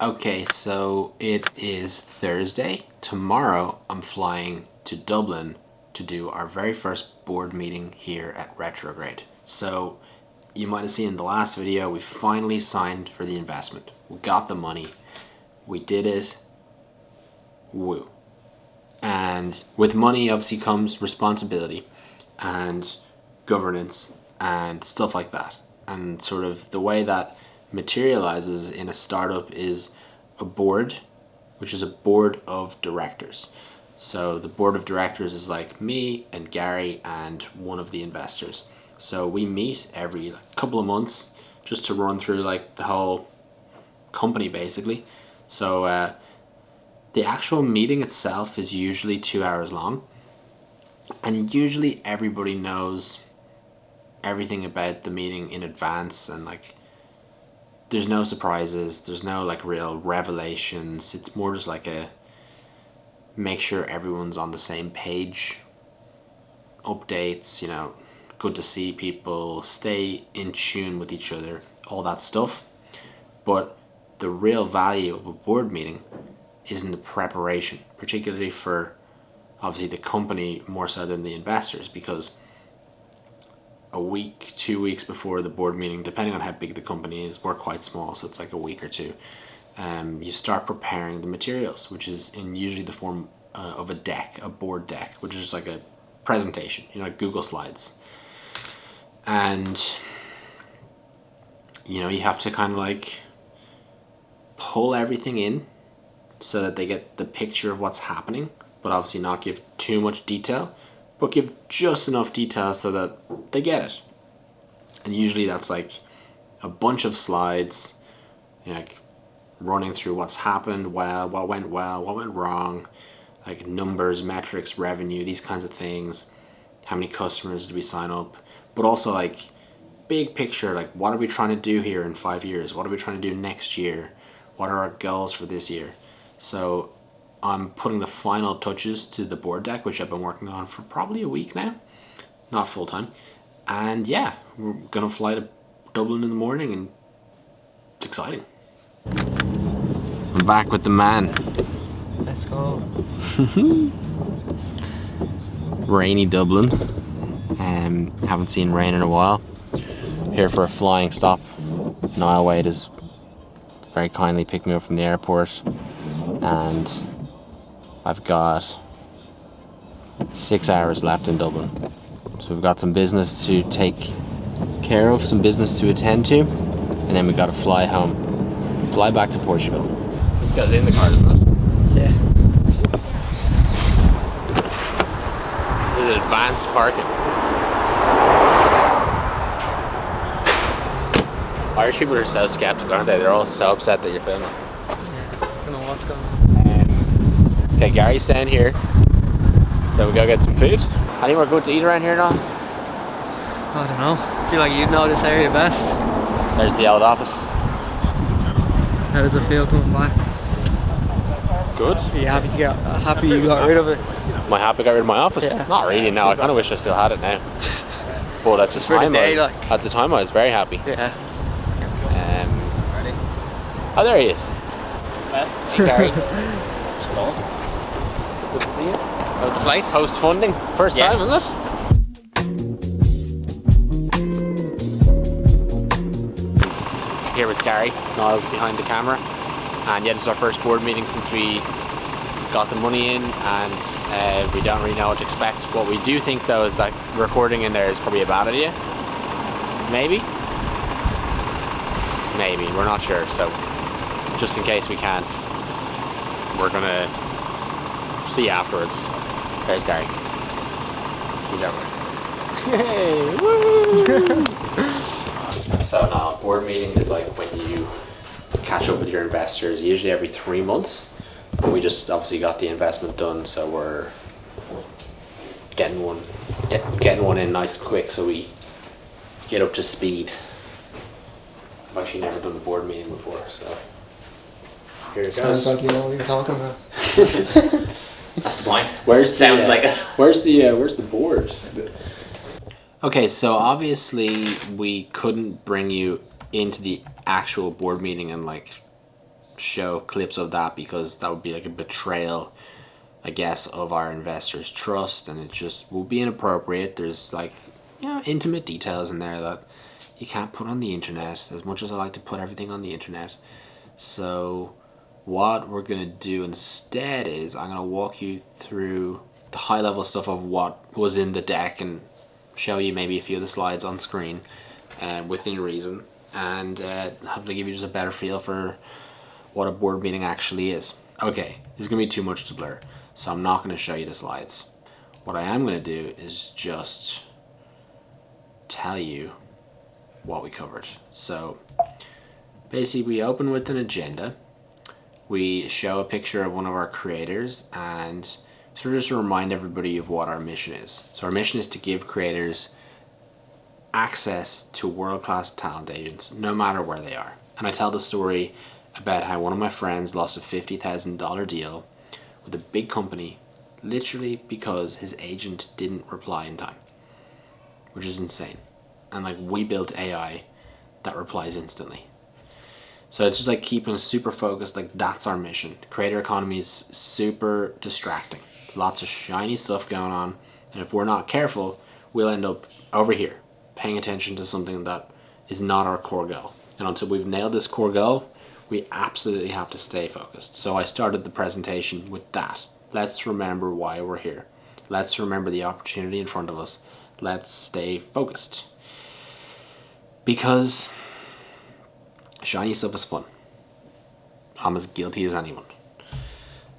Okay, so it is Thursday. Tomorrow I'm flying to Dublin to do our very first board meeting here at Retrograde. So you might have seen in the last video, we finally signed for the investment. We got the money. We did it. Woo. And with money obviously comes responsibility and governance and stuff like that. And sort of the way that materializes in a startup is a board, which is a board of directors. So the board of directors is like me and Gary and one of the investors. So we meet every couple of months just to run through like the whole company basically. So the actual meeting itself is usually 2 hours long, and usually everybody knows everything about the meeting in advance, and like there's no surprises, there's no like real revelations. It's more just like a make sure everyone's on the same page, updates, good to see people, stay in tune with each other, all that stuff. But the real value of a board meeting is in the preparation, particularly for obviously the company more so than the investors, because a week, 2 weeks before the board meeting, depending on how big the company is, we're quite small, so it's like a week or two, you start preparing the materials, which is in usually the form of a deck, a board deck, which is just like a presentation, like Google Slides. And you have to kind of like pull everything in so that they get the picture of what's happening, but obviously not give too much detail, but give just enough detail so that they get it. And usually that's like a bunch of slides, like running through what's happened well, what went wrong, like numbers, metrics, revenue, these kinds of things. How many customers did we sign up? But also like big picture, like what are we trying to do here in 5 years? What are we trying to do next year? What are our goals for this year? So I'm putting the final touches to the board deck, which I've been working on for probably a week now, not full time. And yeah, we're gonna fly to Dublin in the morning, and it's exciting. I'm back with the man. Let's go. Rainy Dublin. Haven't seen rain in a while. Here for a flying stop. Niall Wade has very kindly picked me up from the airport, and I've got 6 hours left in Dublin. So we've got some business to take care of, some business to attend to, and then we've got to fly home, fly back to Portugal. This goes in the car, doesn't it? Yeah. This is advanced parking. Irish people are so skeptical, aren't they? They're all so upset that you're filming. Yeah. Don't know what's going on. Okay, Gary's down here, so we go get some food. Anywhere good to eat around here now? I don't know. I feel like you'd know this area best. There's the old office. How does it feel coming back? Good. Are you happy you got rid of it? Am I happy I got rid of my office? Yeah. Not really, no. I kind of wish I still had it now. But at Just the for the time, day, at the time I was very happy. Yeah. Oh, there he is. Hey, Gary. Good to see you. How's the flight? Post-funding. First time, isn't it? Here with Gary. Niall's behind the camera. And yeah, this is our first board meeting since we got the money in, and we don't really know what to expect. What we do think though is that recording in there is probably a bad idea. Maybe, we're not sure. So just in case we can't, we're gonna see afterwards. There's Gary. He's over there. Hey, woo! So now, board meeting is like when you catch up with your investors, usually every 3 months. But we just obviously got the investment done, so we're getting one in nice and quick, so we get up to speed. I've actually never done a board meeting before, so here it goes. Sounds like you know what you're talking about. That's the point. Sounds like it. Where's the board? Okay, so obviously we couldn't bring you into the actual board meeting and like show clips of that because that would be like a betrayal, I guess, of our investors' trust, and it just will be inappropriate. There's like, intimate details in there that you can't put on the internet, as much as I like to put everything on the internet. So what we're gonna do instead is I'm gonna walk you through the high level stuff of what was in the deck and show you maybe a few of the slides on screen, within reason, and hopefully give you just a better feel for what a board meeting actually is. Okay, there's gonna be too much to blur, so I'm not gonna show you the slides. What I am gonna do is just tell you what we covered. So basically, we open with an agenda. We show a picture of one of our creators and sort of just to remind everybody of what our mission is. So our mission is to give creators access to world-class talent agents no matter where they are. And I tell the story about how one of my friends lost a $50,000 deal with a big company literally because his agent didn't reply in time, which is insane. And like, we built AI that replies instantly. So it's just like keeping super focused, like that's our mission. Creator economy is super distracting. Lots of shiny stuff going on, and if we're not careful, we'll end up over here paying attention to something that is not our core goal. And until we've nailed this core goal, we absolutely have to stay focused. So I started the presentation with that. Let's remember why we're here. Let's remember the opportunity in front of us. Let's stay focused. Because shiny stuff is fun. I'm as guilty as anyone.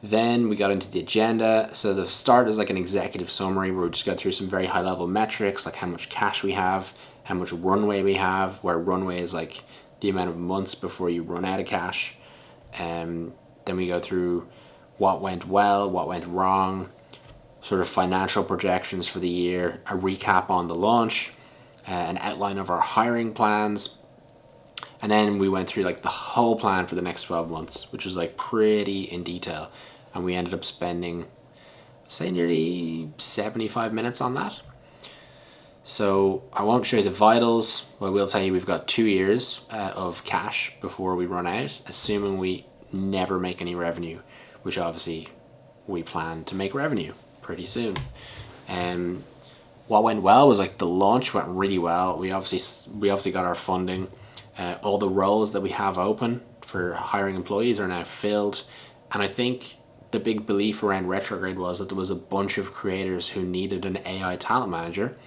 Then we got into the agenda. So the start is like an executive summary where we just go through some very high level metrics, like how much cash we have, how much runway we have, where runway is like the amount of months before you run out of cash. Then we go through what went well, what went wrong, sort of financial projections for the year, a recap on the launch, an outline of our hiring plans. And then we went through like the whole plan for the next 12 months, which was like pretty in detail. And we ended up spending, say, nearly 75 minutes on that. So I won't show you the vitals, but I will tell you we've got 2 years of cash before we run out, assuming we never make any revenue, which obviously we plan to make revenue pretty soon. What went well was like the launch went really well. We obviously got our funding. All the roles that we have open for hiring employees are now filled, and I think the big belief around Retrograde was that there was a bunch of creators who needed an AI talent manager,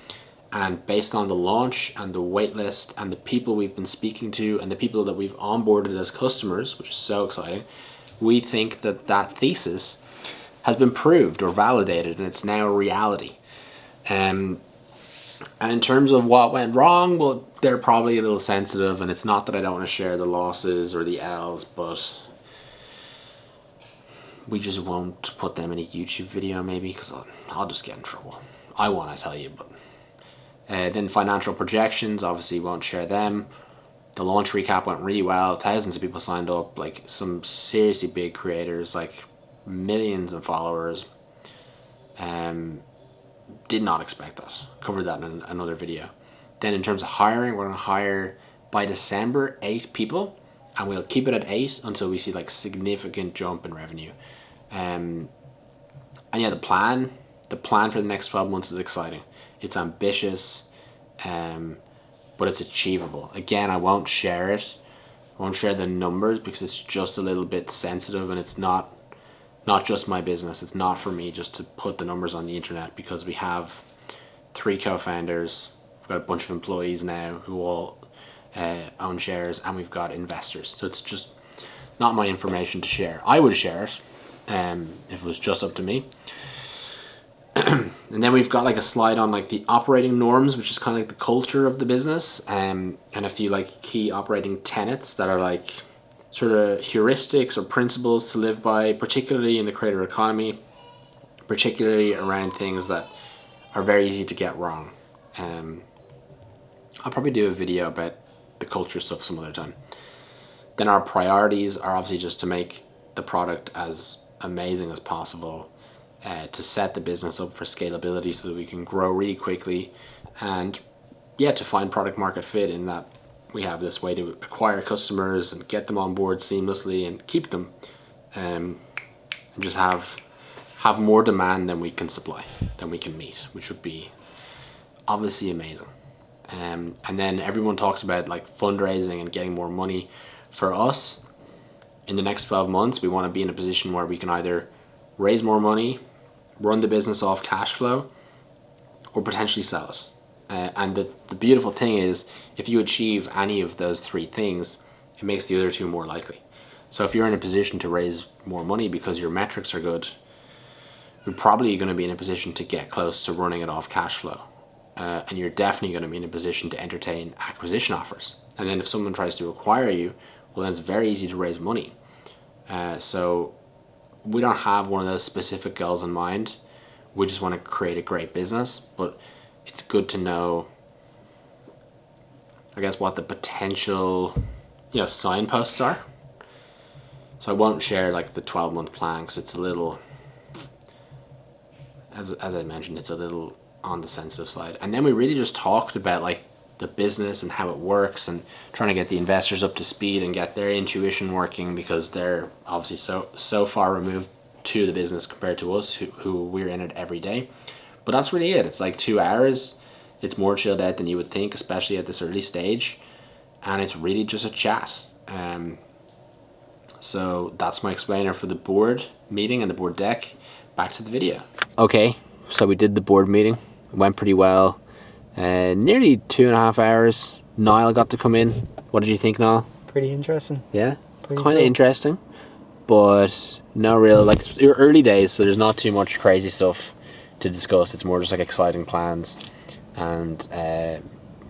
and based on the launch and the waitlist and the people we've been speaking to and the people that we've onboarded as customers, which is so exciting, we think that that thesis has been proved or validated, and it's now a reality. And in terms of what went wrong, well, they're probably a little sensitive, and it's not that I don't want to share the losses or the L's, but we just won't put them in a YouTube video maybe because I'll just get in trouble. I want to tell you, but then financial projections, obviously won't share them. The launch recap went really well. Thousands of people signed up, like some seriously big creators, like millions of followers. Did not expect that. Covered that in another video. Then in terms of hiring, we're going to hire by December 8 people, and we'll keep it at 8 until we see like significant jump in revenue. And yeah, the plan for the next 12 months is exciting. It's ambitious, but it's achievable. Again, I won't share it. I won't share the numbers because it's just a little bit sensitive, and it's not just my business. It's not for me just to put the numbers on the internet, because we have 3 co-founders. We've got a bunch of employees now who all own shares, and we've got investors. So it's just not my information to share. I would share it if it was just up to me. And then we've got like a slide on like the operating norms, which is kind of like the culture of the business, and a few like key operating tenets that are like sort of heuristics or principles to live by, particularly in the creator economy, particularly around things that are very easy to get wrong. I'll probably do a video about the culture stuff some other time. Then our priorities are obviously just to make the product as amazing as possible, to set the business up for scalability so that we can grow really quickly, and yeah, to find product market fit in that we have this way to acquire customers and get them on board seamlessly and keep them, and just have more demand than we can supply, than we can meet, which would be obviously amazing. And then everyone talks about like fundraising and getting more money. For us, in the next 12 months, we want to be in a position where we can either raise more money, run the business off cash flow, or potentially sell it. And the beautiful thing is, if you achieve any of those three things, it makes the other two more likely. So if you're in a position to raise more money because your metrics are good, you're probably going to be in a position to get close to running it off cash flow. And you're definitely going to be in a position to entertain acquisition offers. And then if someone tries to acquire you, well, then it's very easy to raise money. So we don't have one of those specific goals in mind. We just want to create a great business, but it's good to know, I guess, what the potential, signposts are. So I won't share like the 12-month plan because it's a little, as I mentioned, it's a little on the sensitive side. And then we really just talked about like the business and how it works and trying to get the investors up to speed and get their intuition working, because they're obviously so far removed to the business compared to us who we're in it every day. But that's really it. It's like 2 hours. It's more chilled out than you would think, especially at this early stage, and it's really just a chat. So that's my explainer for the board meeting and the board deck. Back to the video. Okay, so we did the board meeting. It went pretty well. Nearly 2.5 hours. Niall got to come in. What did you think, Niall? Pretty interesting. Yeah? Pretty Kind of cool. interesting, but no real, like, it's your early days, so there's not too much crazy stuff to discuss. It's more just like exciting plans and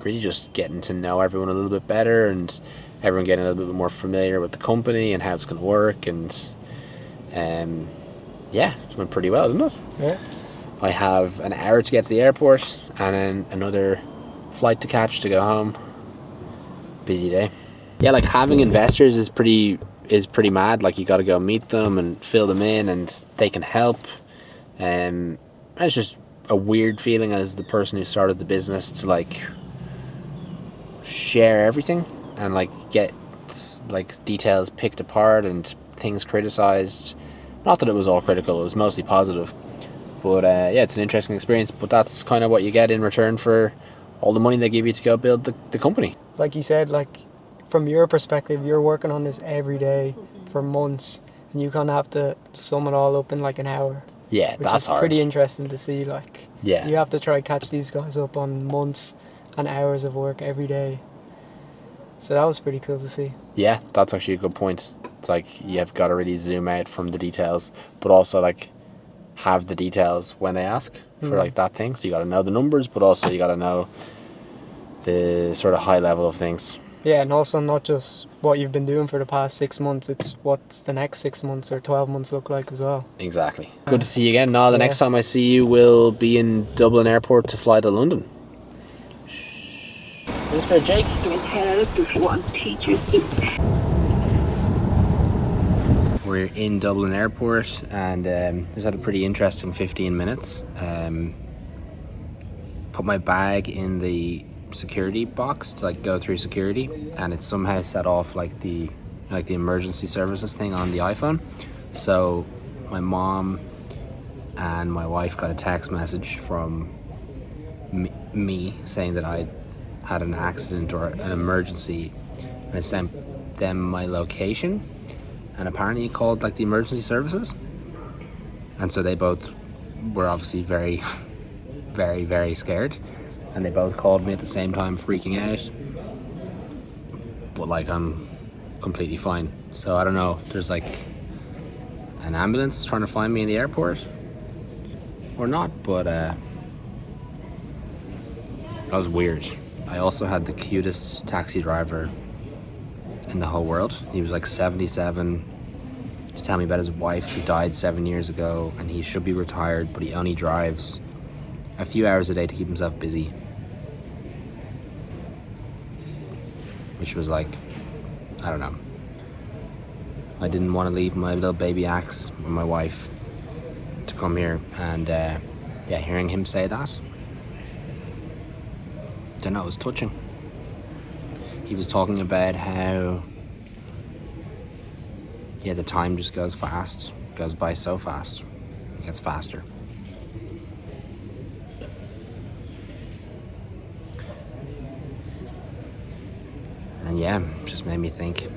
really just getting to know everyone a little bit better and everyone getting a little bit more familiar with the company and how it's going to work. And yeah, it went pretty well, didn't it? Yeah. I have an hour to get to the airport and then another flight to catch to go home. Busy day. Yeah, like having investors is pretty mad. Like you got to go meet them and fill them in, and they can help. It's just a weird feeling as the person who started the business to like share everything and like get like details picked apart and things criticized. Not that it was all critical, it was mostly positive. But yeah, it's an interesting experience. But that's kind of what you get in return for all the money they give you to go build the company. Like you said, like from your perspective, you're working on this every day for months, and you kind of have to sum it all up in like an hour. Yeah, Which that's is hard. pretty interesting to see. Like, Yeah. you have to try catch these guys up on months and hours of work every day. So that was pretty cool to see. Yeah, that's actually a good point. It's like you've got to really zoom out from the details, but also like have the details when they ask for like that thing. So you got to know the numbers, but also you got to know the sort of high level of things. Yeah, and also not just what you've been doing for the past 6 months, it's what's the next 6 months or 12 months look like as well. Exactly. Good to see you again. No, the Yeah. next time I see you will be in Dublin Airport to fly to London. Is this for Jake? help if you want teachers to. We're in Dublin Airport and just had a pretty interesting 15 minutes. Put my bag in the security box to like go through security, and it somehow set off like the emergency services thing on the iPhone. So my mom and my wife got a text message from me saying that I had an accident or an emergency, and I sent them my location, and apparently he called like the emergency services, and so they both were obviously very very, very scared, and they both called me at the same time freaking out, but like I'm completely fine. So I don't know if there's like an ambulance trying to find me in the airport or not, but that was weird. I also had the cutest taxi driver in the whole world. He was like 77. He's telling me about his wife who died 7 years ago, and he should be retired, but he only drives a few hours a day to keep himself busy, which was like, I don't know. I didn't want to leave my little baby Axe with my wife to come here, and yeah, hearing him say that, don't know, it was touching. he was talking about how, yeah, the time just goes fast, goes by so fast, it gets faster. And yeah, just made me think